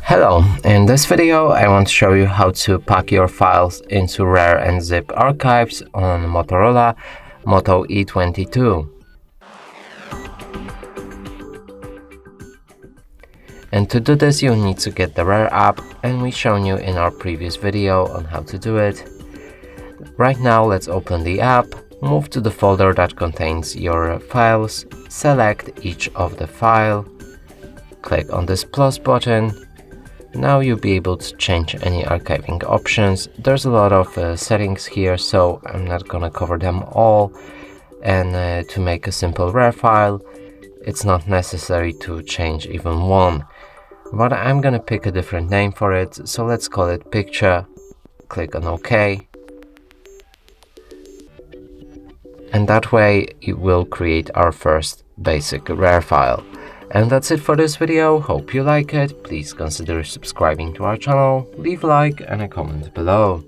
Hello, in this video I want to show you how to pack your files into RAR and ZIP archives on Motorola Moto E22. And to do this you need to get the RAR app, and we've shown you in our previous video on how to do it. Right now let's open the app, move to the folder that contains your files, select each of the file, click on this plus button. Now you'll be able to change any archiving options. There's a lot of settings here, so I'm not gonna cover them all. And to make a simple RAR file, it's not necessary to change even one. But I'm gonna pick a different name for it, so let's call it picture. Click on OK. And that way it will create our first basic RAR file. And that's it for this video. Hope you like it. Please consider subscribing to our channel, leave a like and a comment below.